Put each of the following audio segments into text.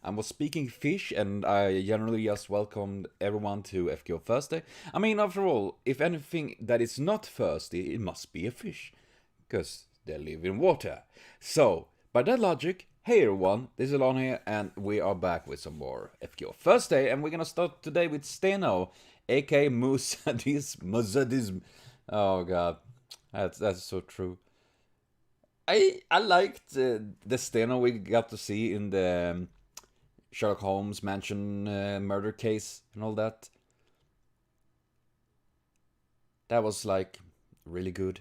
I was speaking fish, and I generally just welcomed everyone to FGO Thursday. I mean, after all, if anything that is not thirsty, it must be a fish, because they live in water. So, by that logic, hey everyone, this is Alon here, and we are back with some more FGO Thursday, and we're gonna start today with Stheno, aka Musadism. Oh god, that's so true. I liked the Stheno we got to see in the Sherlock Holmes mansion murder case and all that. That was like really good.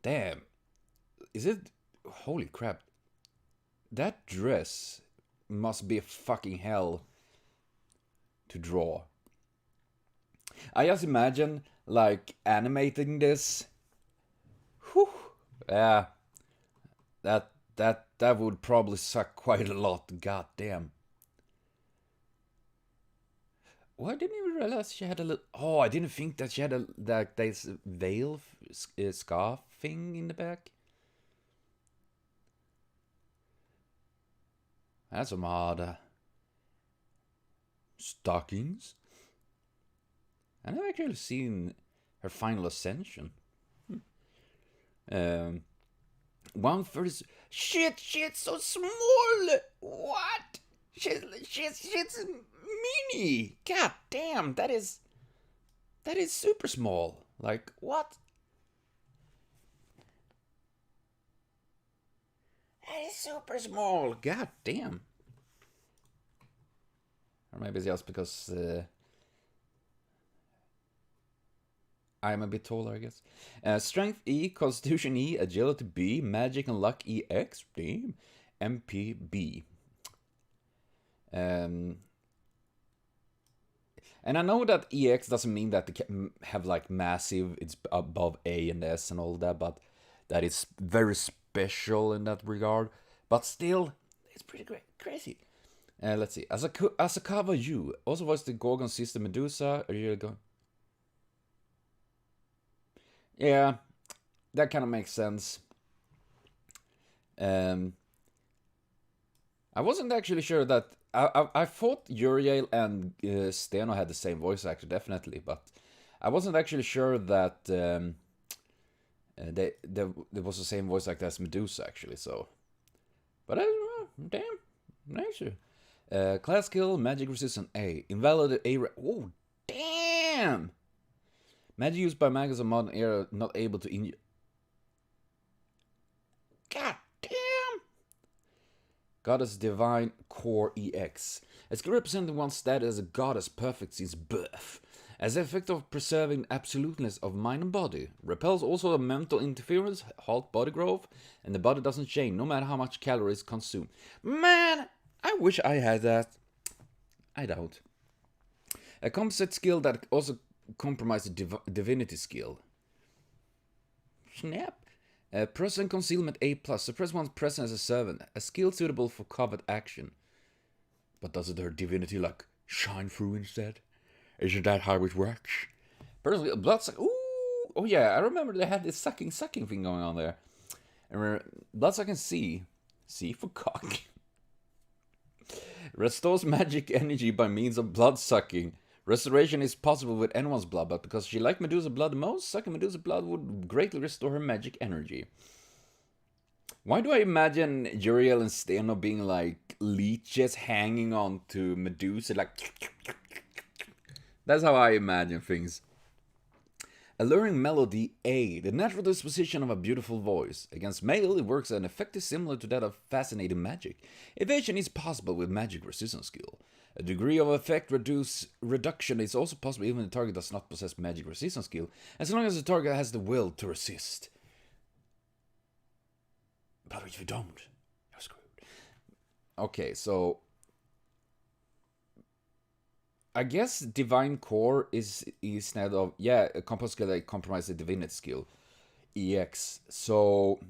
Damn, is it? Holy crap! That dress must be a fucking hell to draw. I just imagine like animating this. Whew. Yeah, that would probably suck quite a lot. God damn. Well, I didn't even realize she had a little. Oh, I didn't think that she had a like this veil scarf thing in the back. That's some odd stockings. I never actually seen her final ascension. Um, 130. Shit, so small. What? She's mini. God damn, that is super small. Like what? That is super small. God damn. Or maybe it's just because I'm a bit taller, I guess. Strength E, Constitution E, Agility B, Magic and Luck EX, damn, MP B. And I know that EX doesn't mean that they can have like massive, it's above A and S and all that, but that is very special in that regard. But still, it's pretty crazy. Let's see. Asakawa Yu also was the Gorgon sister Medusa. Are you going? Yeah, that kind of makes sense. I wasn't actually sure that. I thought Uriel and Stheno had the same voice actor, definitely, but I wasn't actually sure that there was the same voice actor as Medusa, actually. So, but I don't know. Damn, nice. Class skill, magic resistance A, invalid A. Oh, damn! Magic used by maggots of modern era not able to injure. God damn! Goddess Divine Core EX. A skill representing one's status as a goddess perfect since birth. As the effect of preserving absoluteness of mind and body. Repels also a mental interference, halt body growth, and the body doesn't change no matter how much calories consumed. Man, I wish I had that. I don't. A composite skill that also compromises divinity skill. Snap. Present concealment A+. Suppress one's presence as a servant. A skill suitable for covert action. But does it her divinity like shine through instead? Isn't that how it works? Personally, bloodsuck. Ooh! Oh yeah, I remember they had this sucking thing going on there. And bloodsucking C. C for cock. Restores magic energy by means of bloodsucking. Restoration is possible with anyone's blood, but because she liked Medusa blood the most, sucking Medusa blood would greatly restore her magic energy. Why do I imagine Uriel and Stheno being like leeches hanging on to Medusa? Like, that's how I imagine things. Alluring melody A, the natural disposition of a beautiful voice. Against male, it works an effect similar to that of fascinating magic. Evasion is possible with magic resistance skill. A degree of effect reduction is also possible even if the target does not possess magic resistance skill, as long as the target has the will to resist. But if you don't, you're screwed. Okay, so I guess Divine Core is instead of, yeah, a compost skill that compromises the Divinity skill. EX. So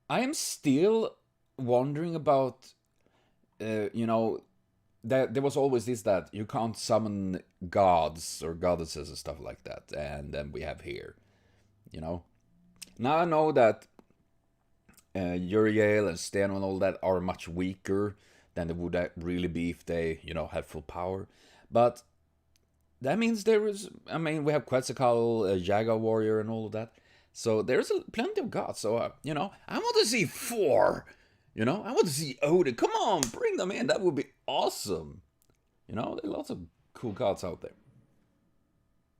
I am still wondering about, you know, there was always this that you can't summon gods or goddesses and stuff like that, and then we have here, you know. Now I know that Uriel and Stheno and all that are much weaker than they would really be if they, had full power. But that means we have Quetzalcoatl, Jaguar Warrior, and all of that. So there's plenty of gods. So, I want to see 4. I want to see Odin. Come on, bring them in. That would be awesome. There are lots of cool gods out there.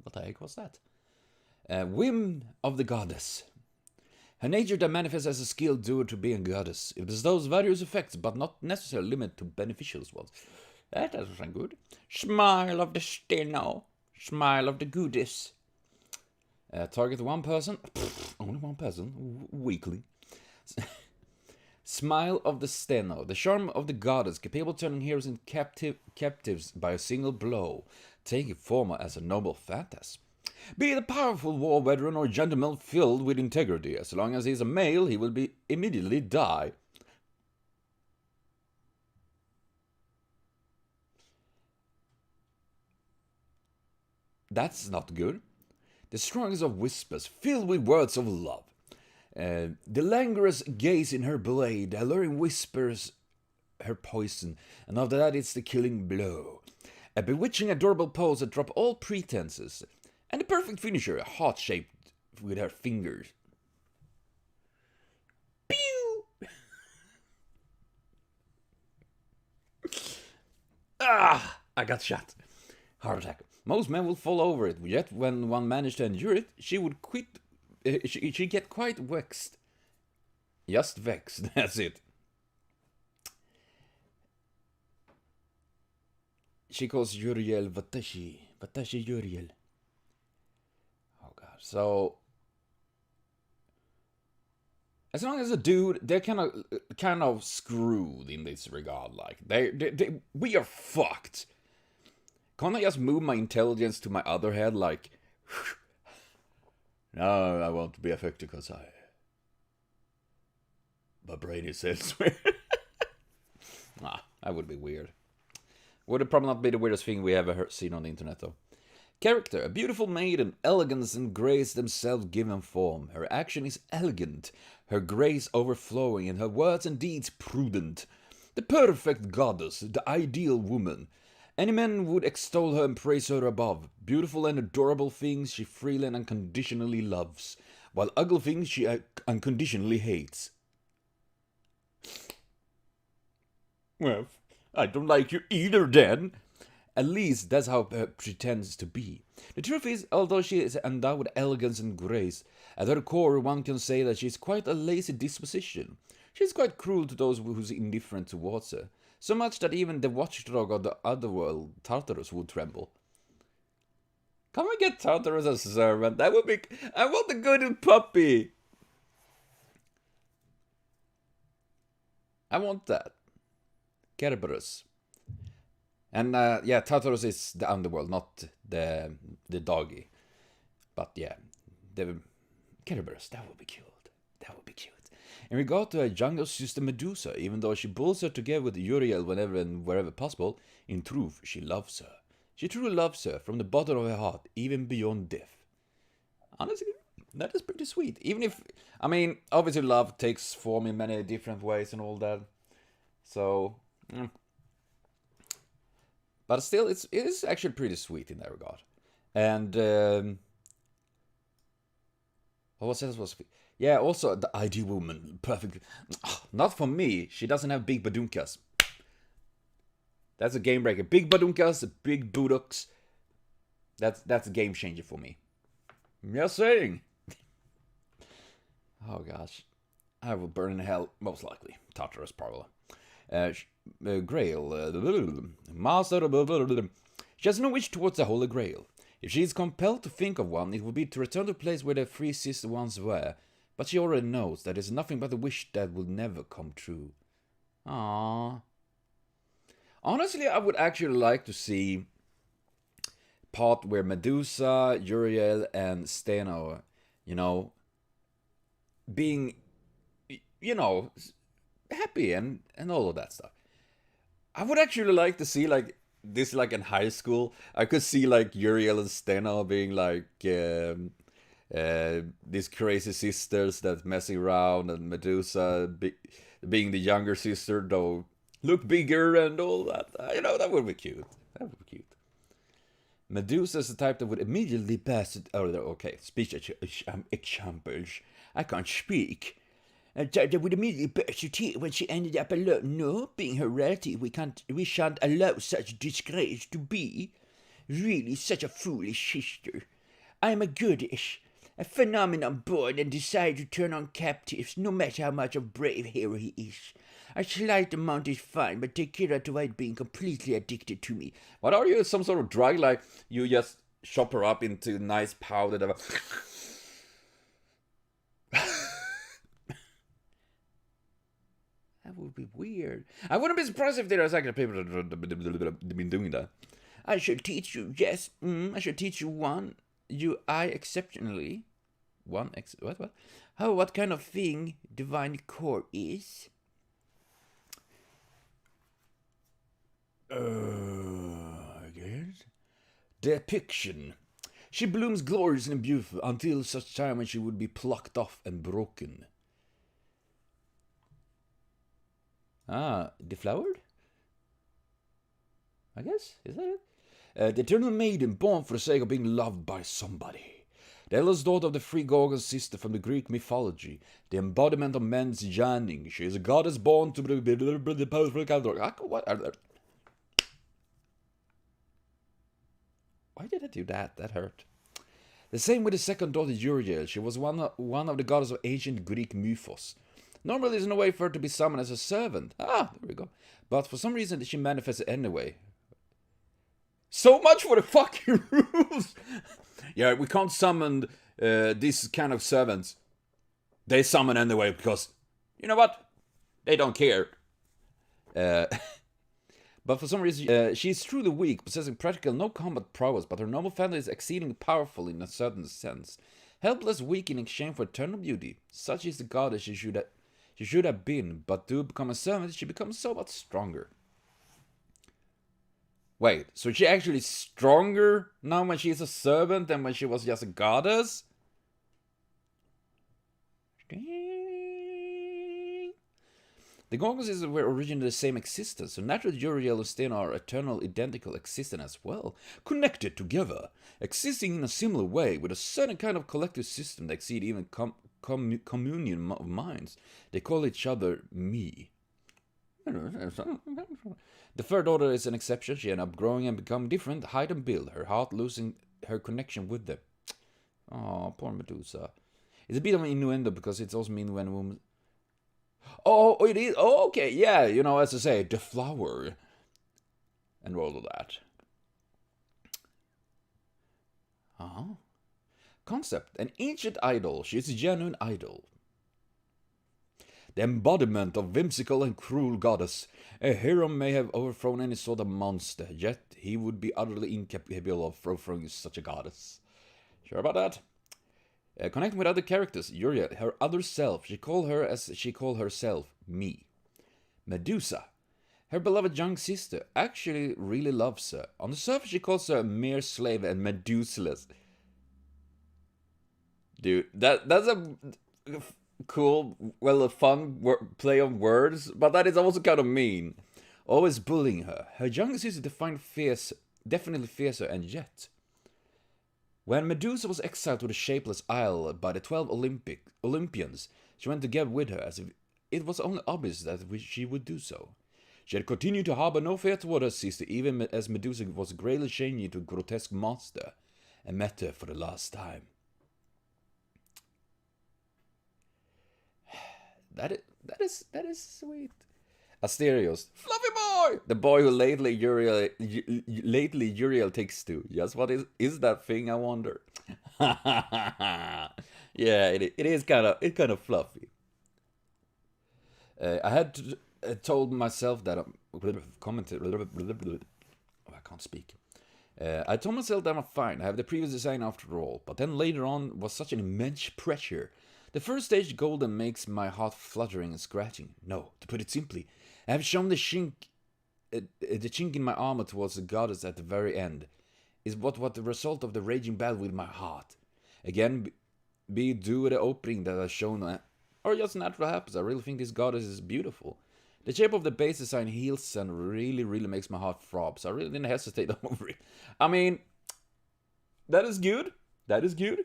What the heck was that? Whim of the Goddess. Her nature that manifests as a skill due to being a goddess. It bestows various effects, but not necessarily limited to beneficial ones. That doesn't sound good. Smile of the Stheno. Smile of the goddess. Target one person. Only one person. Weakly. Smile of the Stheno. The charm of the goddess, capable of turning heroes into captives by a single blow, taking form as a noble phantasm. Be it a powerful war veteran or a gentleman filled with integrity, as long as he is a male, he will immediately die. That's not good. The strongest of whispers, filled with words of love. The languorous gaze in her blade, alluring whispers her poison, and after that it's the killing blow. A bewitching, adorable pose that drop all pretenses, and the perfect finisher, heart-shaped with her fingers. Pew! I got shot. Heart attack. Most men will fall over it, yet when one managed to endure it, she would quit. She'd get quite vexed. Just vexed, that's it. She calls Uriel Watashi. Watashi Uriel. Oh god. So, as long as a dude, they're kind of screwed in this regard. Like we are fucked. Can't I just move my intelligence to my other head? Like, no, I won't be affected because my brain is elsewhere. That would be weird. Would probably not be the weirdest thing we ever seen on the internet, though. Character, a beautiful maiden, elegance and grace themselves given form. Her action is elegant, her grace overflowing, and her words and deeds prudent. The perfect goddess, the ideal woman. Any man would extol her and praise her above. Beautiful and adorable things she freely and unconditionally loves, while ugly things she unconditionally hates. Well, I don't like you either, then. At least that's how it pretends to be. The truth is, although she is endowed with elegance and grace, at her core one can say that she is quite a lazy disposition. She is quite cruel to those who's indifferent towards her, so much that even the watchdog of the otherworld, Tartarus, would tremble. Can we get Tartarus as a servant? That would be... I want a good puppy! I want that. Kerberos. And yeah, Tartarus is the underworld, not the doggy. But yeah, the Kerberos, that would be cute. That would be cute. In regard to her jungle sister Medusa, even though she pulls her together with Uriel whenever and wherever possible, in truth, she loves her. She truly loves her from the bottom of her heart, even beyond death. Honestly, that is pretty sweet. Even if, I mean, obviously love takes form in many different ways and all that. So, but still, it is actually pretty sweet in that regard. And what was else? Yeah, also the ideal woman, perfect. Not for me. She doesn't have big badunkas. That's a game breaker. Big badunkas, big buttocks. That's a game changer for me. Just saying. Oh gosh, I will burn in hell most likely. Tartarus probably. Grail, master. She has no wish towards the Holy Grail. If she is compelled to think of one, it would be to return to the place where the three sisters once were. But she already knows that it's nothing but a wish that will never come true. Aww. Honestly, I would actually like to see part where Medusa, Uriel, and Stheno, being, happy and all of that stuff. I would actually like to see this in high school. I could see Uriel and Stheno being These crazy sisters that messing around, and Medusa being the younger sister, though look bigger and all that. That would be cute. That would be cute. Medusa is the type that would immediately pass it. Oh, okay. Speech examples. I can't speak. That would immediately burst her teeth when she ended up alone. No, being her relative, we shan't allow such disgrace to be. Really, such a foolish sister. I am a goddess, a phenomenon born and decided to turn on captives, no matter how much of a brave hero he is. A slight amount is fine, but take care to avoid being completely addicted to me. What are you, some sort of drug? Like, you just chop her up into nice powder that... That would be weird. I wouldn't be surprised if there are actually people that have been doing that. I shall teach you, yes. I shall teach you one. I exceptionally. What? Oh, what kind of thing divine core is? I guess. Depiction. She blooms glorious and beautiful until such time when she would be plucked off and broken. Deflowered? I guess? Is that it? The eternal maiden born for the sake of being loved by somebody. The eldest daughter of the three Gorgon sister from the Greek mythology. The embodiment of men's yearning. She is a goddess born to be the powerful What? Why did I do that? That hurt. The same with the second daughter Yonrei. She was one of the goddess of ancient Greek mythos. Normally there's no way for her to be summoned as a servant. There we go. But for some reason she manifested anyway. So much for the fucking rules! Yeah, we can't summon these kind of servants. They summon anyway because, you know what? They don't care. But for some reason, she is truly weak, possessing practically no combat prowess, but her noble family is exceedingly powerful in a certain sense. Helpless, weak in exchange for eternal beauty. Such is the goddess she should have been, but to become a servant, she becomes so much stronger. Wait, so she actually stronger now when she is a servant than when she was just a goddess? The Gorgons were originally the same existence, so naturally Yonrei and Stheno are eternal, identical existence as well, connected together, existing in a similar way, with a certain kind of collective system that exceed even communion of minds. They call each other me. The third daughter is an exception. She ended up growing and becoming different, height and build, her heart losing her connection with them. Oh, poor Medusa. It's a bit of an innuendo because it's also mean when a woman... Oh, it is? Oh, okay, yeah, as I say, the flower. And all of that. Concept. An ancient idol. She is a genuine idol. The embodiment of whimsical and cruel goddess. A hero may have overthrown any sort of monster, yet he would be utterly incapable of overthrowing such a goddess. Sure about that? Connecting with other characters, Yonrei, her other self, she called her as she called herself, me. Medusa, her beloved young sister, actually really loves her. On the surface, she calls her a mere slave and Medusaless. Dude, that's a cool, a fun play on words, but that is also kind of mean. Always bullying her. Her younger sister definitely fiercer, and yet... When Medusa was exiled to the shapeless isle by the 12 Olympians, she went together with her as if it was only obvious that she would do so. She had continued to harbor no fear toward her sister, even as Medusa was greatly changing into a grotesque monster, and met her for the last time. That is sweet. Asterios, fluffy boy, the boy who lately Yonrei takes to. Just what is that thing? I wonder. Yeah, it is kind of fluffy. I had told myself that I can't speak. I told myself that I'm fine. I have the previous design after all, but then later on was such an immense pressure. The first stage golden makes my heart fluttering and scratching. No, to put it simply, I have shown the chink in my armor towards the goddess at the very end. Is what the result of the raging battle with my heart. Again, be due to the opening that has shown, or just natural happens. I really think this goddess is beautiful. The shape of the base design heals and really, really makes my heart throb. So I really didn't hesitate over it. I mean, that is good. That is good.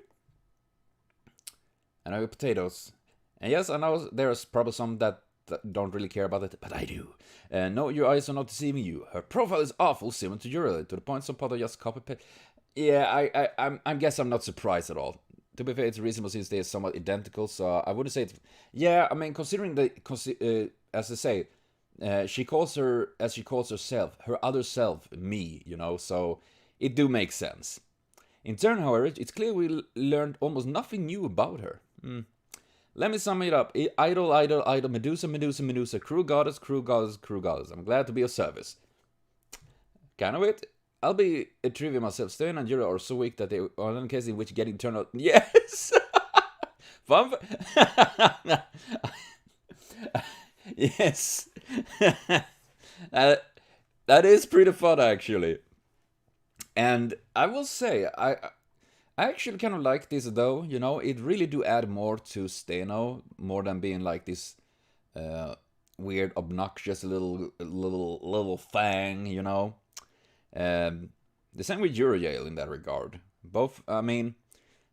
And I have potatoes. And yes, I know there's probably some that don't really care about it, but I do. No, your eyes are not deceiving you. Her profile is awful, similar to Yonrei, to the point some Potter just copy paste. Yeah, I guess I'm not surprised at all. To be fair, it's reasonable since they are somewhat identical, so I wouldn't say it's... Yeah, I mean, considering as I say, she calls her, as she calls herself, her other self, me, you know, so it do make sense. In turn, however, it's clear we learned almost nothing new about her. Let me sum it up. Idol, idol, idol, Medusa, Medusa, Medusa, crew goddess, crew goddess, crew goddess. I'm glad to be of service. Kind of it. I'll be a trivia myself. Stheno and Yonrei are so weak that they are in a case in which getting turned out. Yes! Fun. Yes. That is pretty fun, actually. And I will say, I actually kind of like this, though. You know, it really do add more to Stheno, more than being like this weird, obnoxious little thing, you know. The same with Yonrei in that regard. Both, I mean,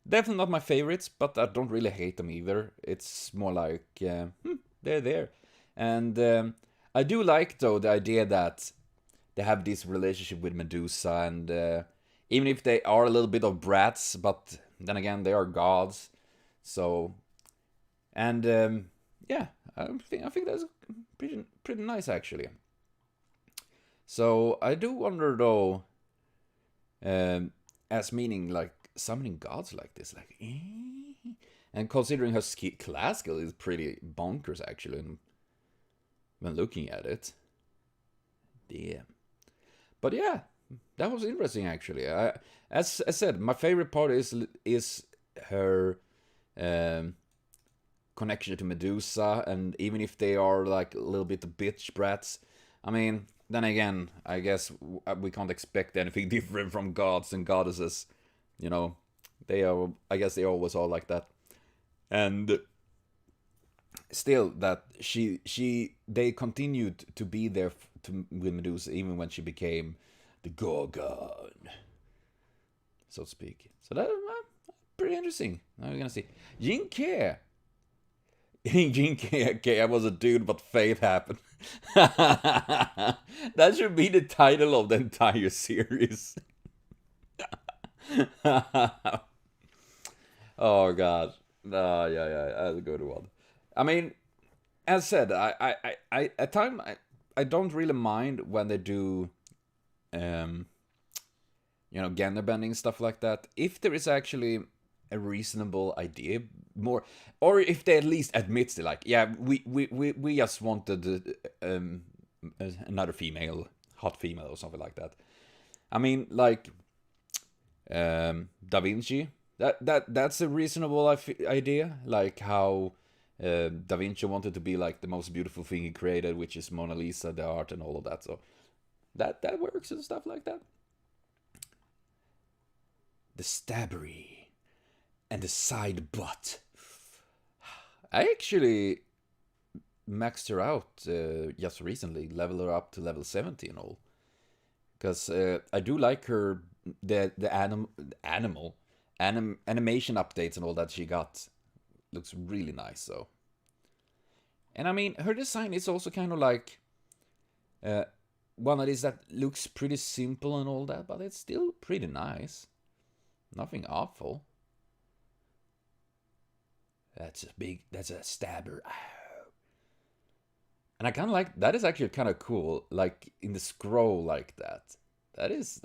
definitely not my favorites, but I don't really hate them either. It's more like, they're there. And I do like, though, the idea that they have this relationship with Medusa, and even if they are a little bit of brats, but then again, they are gods. So, and yeah, I think that's pretty nice, actually. So I do wonder, though, as meaning like summoning gods like this, like, and considering her class skill is pretty bonkers, actually, when looking at it. Damn. But yeah, that was interesting, actually. As I said, my favorite part is her connection to Medusa, and even if they are like a little bit of bitch brats, I mean, then again, I guess we can't expect anything different from gods and goddesses. You know, they are. I guess they always are like that. And still, that they continued to be there with Medusa even when she became the Gorgon, so to speak. So that pretty interesting. Now we're gonna see Jing Ke. Jing Ke, I was a dude, but fate happened. That should be the title of the entire series. Oh god. Yeah, that's a good one. I mean, as said, I at time I don't really mind when they do you know, gender bending, stuff like that, if there is actually a reasonable idea, more, or if they at least admit it, like, yeah, we just wanted another female, hot female or something like that. I mean, like Da Vinci, that's a reasonable idea, like how Da Vinci wanted to be like the most beautiful thing he created, which is Mona Lisa, the art, and all of that. So that works and stuff like that. The stabbery and the side butt. I actually maxed her out just recently, leveled her up to level 70 and all. Because I do like her, the animation updates and all that she got. Looks really nice, so. And I mean, her design is also kind of like one that is that looks pretty simple and all that, but it's still pretty nice. Nothing awful. That's a stabber. And I kind of like, that is actually kind of cool, like in the scroll like that. That is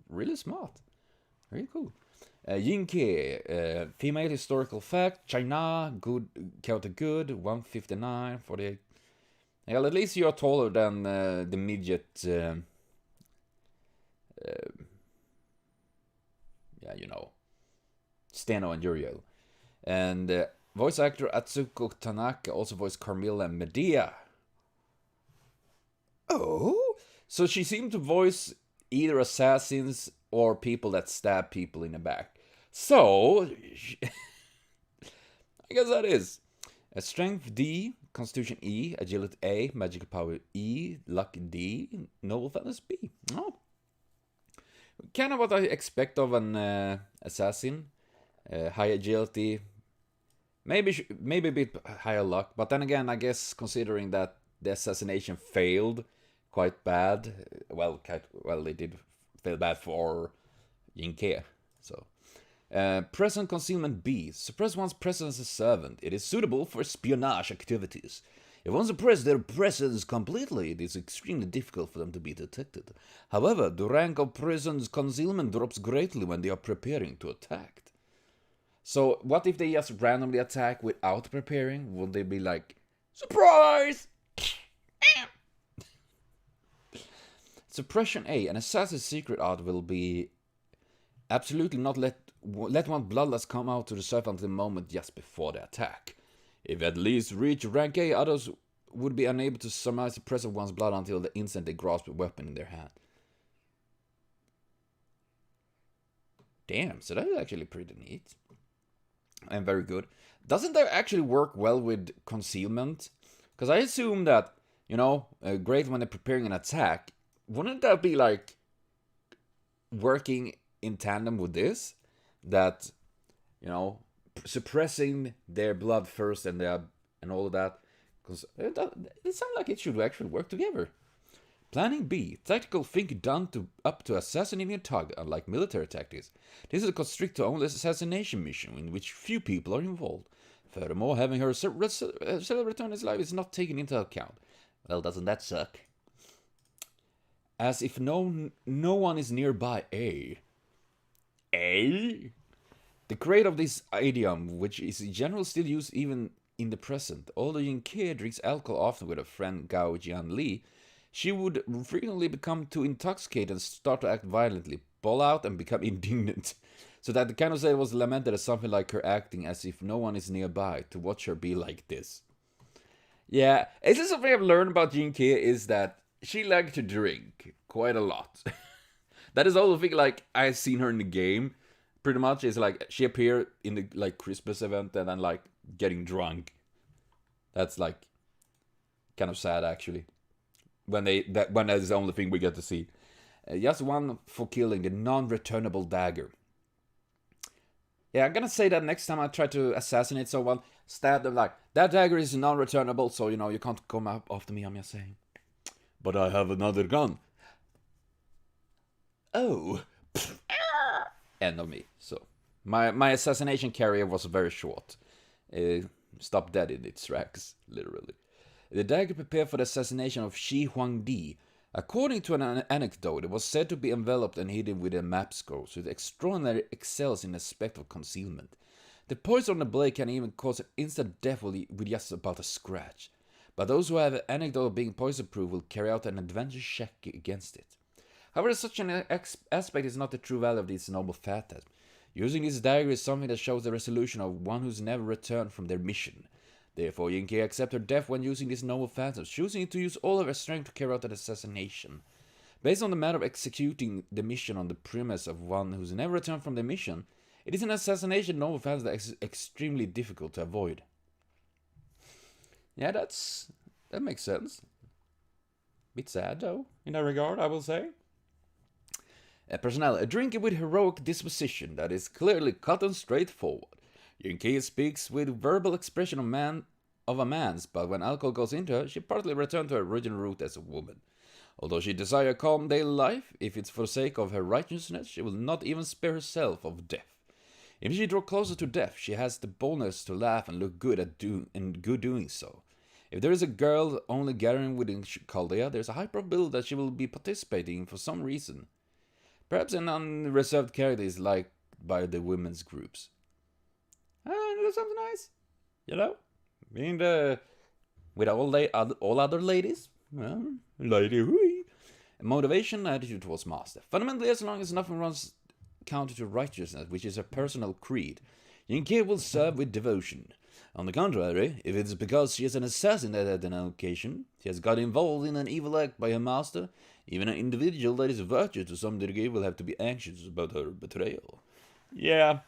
really smart. Very cool. Jing Ke, female historical fact, China, good, chaotic good, 159, 48. Well, at least you are taller than the midget. Yeah, you know, Stheno and Yonrei. And voice actor Atsuko Tanaka also voiced Carmilla and Medea. Oh? So she seemed to voice either assassins or people that stab people in the back. So, guess that is. Strength D, Constitution E, Agility A, Magical Power E, Luck D, Noble Fantasy B. Oh. Kind of what I expect of an assassin. High agility, maybe a bit higher luck, but then again, I guess considering that the assassination failed quite bad, well, they did fail bad for Jing Ke, so. Present concealment B. Suppress one's presence as servant. It is suitable for espionage activities. If one suppresses their presence completely, it is extremely difficult for them to be detected. However, the rank of presence concealment drops greatly when they are preparing to attack. So, what if they just randomly attack without preparing? Would they be like, surprise! Suppression A. An assassin's secret art will be absolutely not let one bloodlust come out to the surface until the moment just before the attack. If at least reach rank A, others would be unable to surmise the presence of one's blood until the instant they grasp a weapon in their hand. Damn, so that is actually pretty neat. And very good. Doesn't that actually work well with concealment? Because I assume that, great when they're preparing an attack. Wouldn't that be like working in tandem with this? That, suppressing their blood first and all of that. Because it sounds like it should actually work together. Planning B. Tactical thinking done up to assassinating a target, unlike military tactics. This is constricted to only assassination mission, in which few people are involved. Furthermore, having her cell return his life is not taken into account. Well, doesn't that suck? As if no one is nearby. A. The creator of this idiom, which is in general still used even in the present. Although Jing Ke drinks alcohol often with her friend Gao Jianli, she would frequently become too intoxicated and start to act violently, ball out and become indignant. So that the kind of say was lamented as something like her acting as if no one is nearby to watch her be like this. Yeah, is this something I've learned about Jing Ke is that she liked to drink quite a lot. That is all the thing, like, I've seen her in the game, pretty much, is like, she appeared in the, like, Christmas event and then, like, getting drunk. That's, like, kind of sad, actually. When that is the only thing we get to see. Just one for killing the non-returnable dagger. Yeah, I'm gonna say that next time I try to assassinate someone, stab them like, that dagger is non-returnable, so, you can't come up after me, I'm just saying. But I have another gun. Oh. End of me. So, my assassination career was very short. Stopped dead in its tracks, literally. The dagger prepared for the assassination of Shi Huangdi. According to an anecdote, it was said to be enveloped and hidden with a map scroll, so it extraordinarily excels in aspect of concealment. The poison on the blade can even cause an instant death with just about a scratch. But those who have an anecdote of being poison-proof will carry out an adventure check against it. However, such an aspect is not the true value of this noble phantasm. Using this dagger is something that shows the resolution of one who's never returned from their mission. Therefore, Jing Ke accepts her death when using this noble phantasm, choosing to use all of her strength to carry out an assassination. Based on the matter of executing the mission on the premise of one who's never returned from their mission, it is an assassination noble phantasm that is extremely difficult to avoid. Yeah, that makes sense. Bit sad, though, in that regard, I will say. Personnel, a drinker with heroic disposition that is clearly cut and straightforward. Jing Ke speaks with verbal expression of a man's, but when alcohol goes into her, she partly returns to her original root as a woman. Although she desires a calm daily life, if it's for the sake of her righteousness, she will not even spare herself of death. If she draws closer to death, she has the boldness to laugh and look good at doing so. If there is a girl only gathering within Chaldea, there is a high probability that she will be participating for some reason. Perhaps an unreserved character is liked by the women's groups. That sounds nice. Being with all other ladies. Well, lady hui. Motivation, attitude towards master. Fundamentally, as long as nothing runs counter to righteousness, which is a personal creed, Jing Ke will serve with devotion. On the contrary, if it is because she is an assassin at an occasion, she has got involved in an evil act by her master, even an individual that is virtuous to some degree will have to be anxious about her betrayal. Yeah,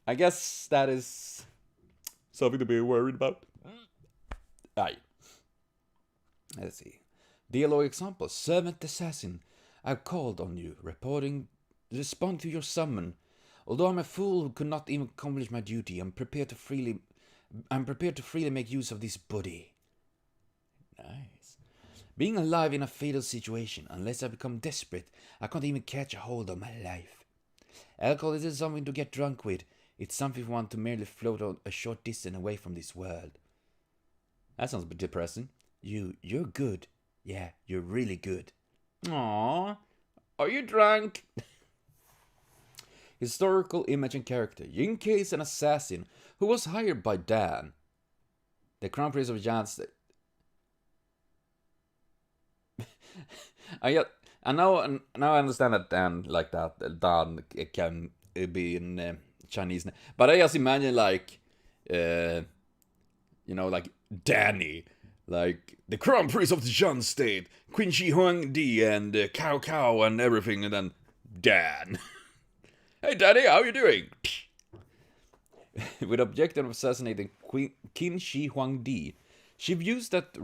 I guess that is Something to be worried about. Aye. Let's see. Dialogue example. Servant assassin, I've called on you, respond to your summon. Although I'm a fool who could not even accomplish my duty, I'm prepared to freely make use of this body. Nice. Being alive in a fatal situation, unless I become desperate, I can't even catch a hold of my life. Alcohol isn't something to get drunk with. It's something you want to merely float on a short distance away from this world. That sounds a bit depressing. You're good. Yeah, you're really good. Aww. Are you drunk? Historical image and character. Jing Ke is an assassin who was hired by Dan, the crown prince of Jan's. Now I understand that Dan like that. Dan can be in Chinese, but I just imagine like, like Danny, like the crown prince of the Zhan state, Queen Shi Huangdi, and Cao Cao and everything, and then Dan. Hey Danny, how you doing? With objective of assassinating Qin Shi Huangdi, she views that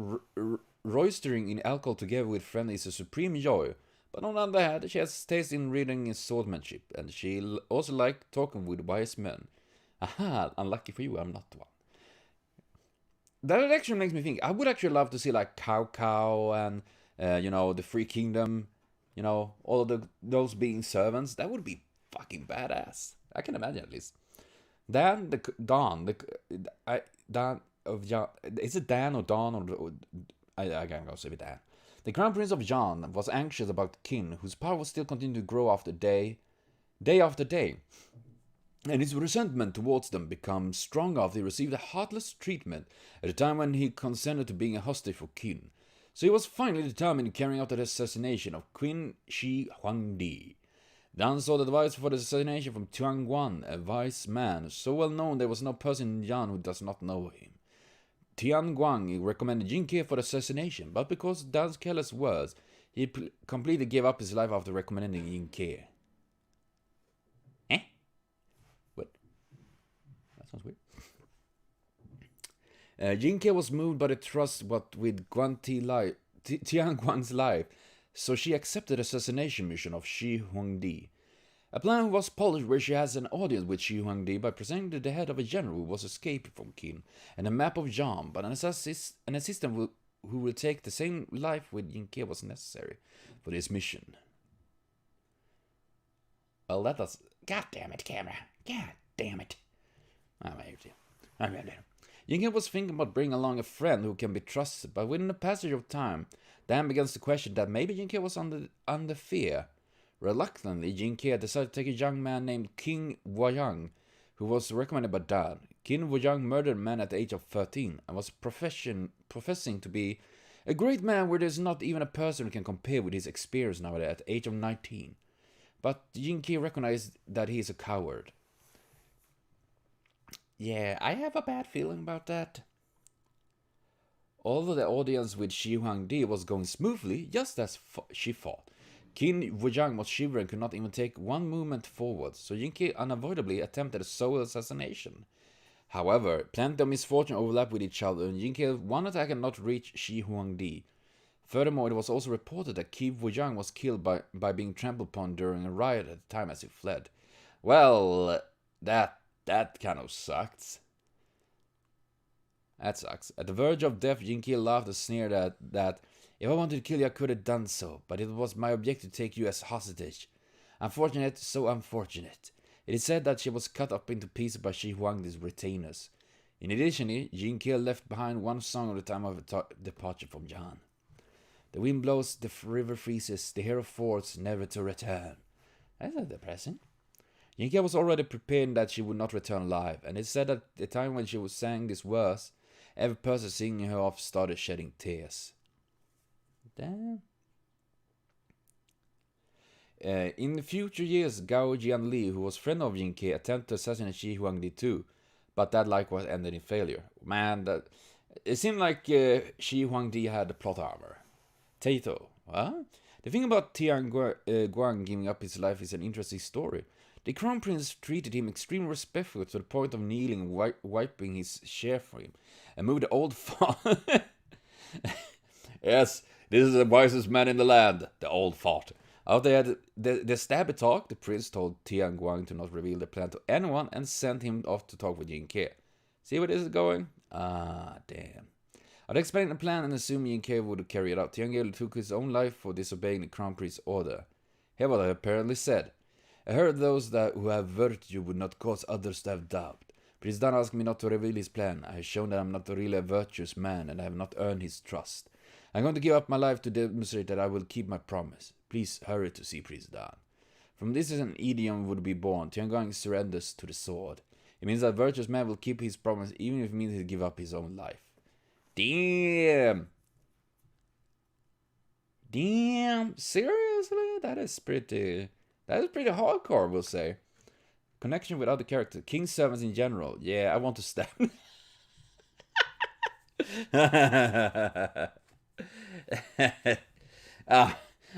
roistering in alcohol together with friends is a supreme joy. But on the other hand, she has taste in reading and swordsmanship, and she also likes talking with wise men. Aha, unlucky for you, I'm not one. That actually makes me think, I would actually love to see like Cao Cao and, the Free Kingdom, all of those being servants. That would be fucking badass. I can imagine at least. Dan of Zhan, is it Dan or Don or I can't go say it Dan. The Crown Prince of Zhan was anxious about Qin, whose power still continued to grow after day after day, and his resentment towards them became strong after he received a heartless treatment at a time when he consented to being a hostage for Qin. So he was finally determined in carrying out the assassination of Queen Shi Huangdi. Dan sought advice for the assassination from Tuan Guan, a wise man, so well known there was no person in Yan who does not know him. Tian Guang recommended Jing Ke for the assassination, but because of Dan's careless words, he completely gave up his life after recommending Jing Ke. What? That sounds weird. Jing Ke was moved by the trust with Tian Guang's life, so she accepted the assassination mission of Shi Huangdi. A plan was polished where she has an audience with Shi Huangdi by presenting to the head of a general who was escaping from Qin and a map of Zhan, but an assistant who will take the same life with Jing Ke was necessary for this mission. Well, that was... God damn it, camera. God damn it. Jing Ke was thinking about bringing along a friend who can be trusted, but within the passage of time, Dan begins to question that maybe Jing Ke was under fear. Reluctantly, Jing Ke decided to take a young man named King Wuyang, who was recommended by Dan. King Wuyang murdered a man at the age of 13 and was professing to be a great man where there's not even a person who can compare with his experience nowadays at the age of 19. But Jing Ke recognized that he is a coward. Yeah, I have a bad feeling about that. Although the audience with Shi Huangdi was going smoothly, just as she thought, Qin Wuyang was shivering and could not even take one movement forward, so Jing Ke unavoidably attempted a sole assassination. However, plenty of misfortune overlapped with each other, and Jing Ke one attack and not reach Shi Huangdi. Furthermore, it was also reported that Qin Wuyang was killed by being trampled upon during a riot at the time as he fled. Well, that kind of sucks. That sucks. At the verge of death, Jing Ke laughed and sneered that if I wanted to kill you, I could have done so, but it was my objective to take you as hostage. Unfortunate, so unfortunate. It is said that she was cut up into pieces by Shi Huangdi's retainers. In addition, Jing Ke left behind one song at the time of departure from Zhan. The wind blows, the river freezes, the hero forts never to return. That's not depressing. Jing Ke was already prepared that she would not return alive, and it said that the time when she was sang this verse, every person singing her off started shedding tears. Damn. In the future years, Gao Jianli, who was friend of Jing Ke, attempted to assassinate Shi Huangdi too, but that likewise ended in failure. Man, it seemed like Shi Huangdi had the plot armor. Taito, huh? The thing about Tian Guang giving up his life is an interesting story. The Crown Prince treated him extremely respectfully to the point of kneeling and wiping his chair for him, and moved the old father. Yes, this is the wisest man in the land, the old father. After they had the stabby talk, the prince told Tian Guang to not reveal the plan to anyone and sent him off to talk with Jing Ke. See where this is going? Ah, damn. I'd explained the plan and assumed Jing Ke would carry it out. Tian Ge took his own life for disobeying the crown prince's order. Hear what I apparently said. I heard those who have virtue would not cause others to have doubt. Prince Dan asked me not to reveal his plan. I have shown that I am not really a virtuous man and I have not earned his trust. I'm going to give up my life to demonstrate that I will keep my promise. Please hurry to see Prince Dan. From this an idiom would be born. Tianguang surrenders to the sword. It means that a virtuous man will keep his promise even if it means he'll give up his own life. Damn! Damn! Seriously? That is pretty hardcore, we'll say. Connection with other characters. King servants in general. Yeah, I want to stab.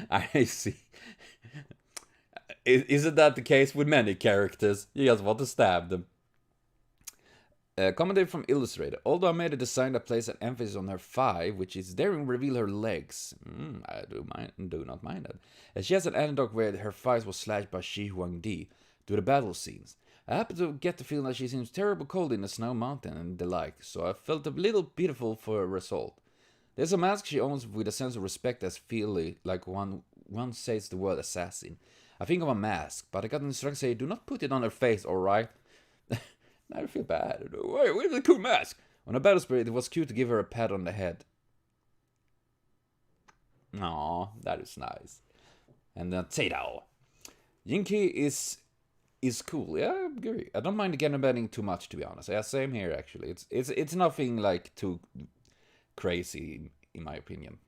I see. Isn't that the case with many characters? You just want to stab them. Commentary from Illustrator. Although I made a design that places an emphasis on her thigh, which is daring reveal her legs. I do not mind that. She has an anecdote where her thighs was slashed by Shi Huangdi to the battle scenes. I happen to get the feeling that she seems terrible cold in the snow mountain and the like, so I felt a little pitiful for her result. There's a mask she owns with a sense of respect as feely, like one says the word assassin. I think of a mask, but I got an instruction say, do not put it on her face, alright? Now I feel bad. Wait, where's the cool mask? On a battle spirit, it was cute to give her a pat on the head. Aw, that is nice. And then Tato. Jing Ke is cool. Yeah, I agree. I don't mind the gangbanging too much, to be honest. Yeah, same here actually. It's nothing like too crazy in my opinion.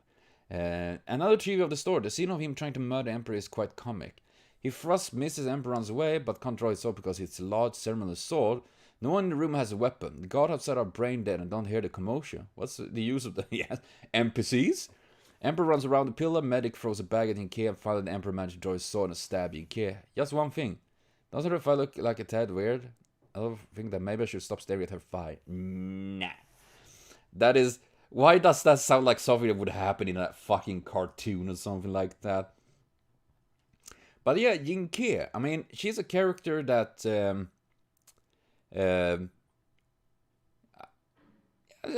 Another trivia of the story. The scene of him trying to murder Emperor is quite comic. He thrusts, misses, Emperor runs away, but can't draw his sword because it's a large ceremonial sword. No one in the room has a weapon. The guard outside are brain dead and don't hear the commotion. What's the use of the NPCs? Emperor runs around the pillar, medic throws a bag at Jing Ke, and finally the Emperor manages to draw his sword and stab Jing Ke. Just one thing. Doesn't her thigh look like a tad weird? I don't think that maybe I should stop staring at her thigh. Nah. That is... Why does that sound like something that would happen in a fucking cartoon or something like that? But yeah, Jing Ke. I mean, she's a character that... I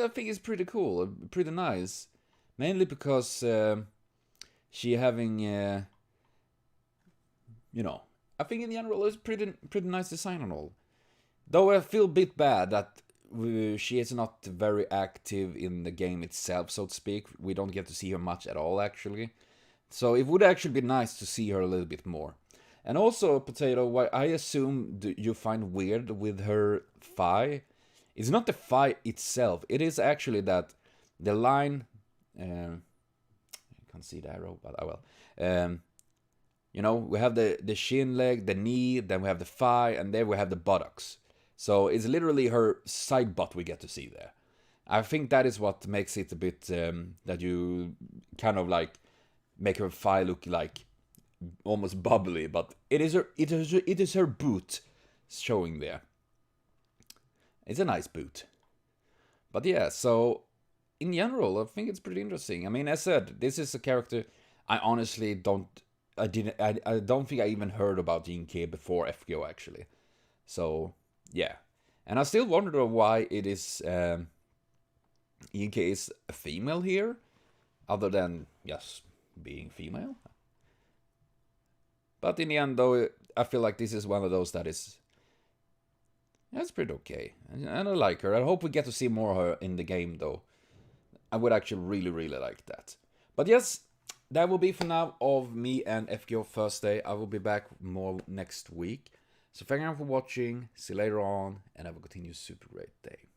think is pretty cool, pretty nice. Mainly because she having... you know... I think in general it's pretty nice design and all. Though I feel a bit bad that she is not very active in the game itself, so to speak. We don't get to see her much at all, actually. So it would actually be nice to see her a little bit more. And also, Potato, what I assume you find weird with her thigh is not the thigh itself. It is actually that the line... I can't see the arrow, but I will. You know, we have the shin leg, the knee, then we have the thigh, and there we have the buttocks. So it's literally her side butt we get to see there. I think that is what makes it a bit that you kind of like make her thigh look like almost bubbly, but it is her boot showing there. It's a nice boot. But yeah, so in general, I think it's pretty interesting. I mean, as I said, this is a character I honestly don't think I even heard about Jing Ke before FGO actually. So yeah, and I still wonder why it is Jing Ke is a female here, other than just being female. But in the end, though, I feel like this is one of those that's pretty okay, and I like her. I hope we get to see more of her in the game, though. I would actually really like that. But yes, that will be for now of me and FGO Thursday. I will be back more next week. So thank you for watching, see you later on, and have a continued super great day.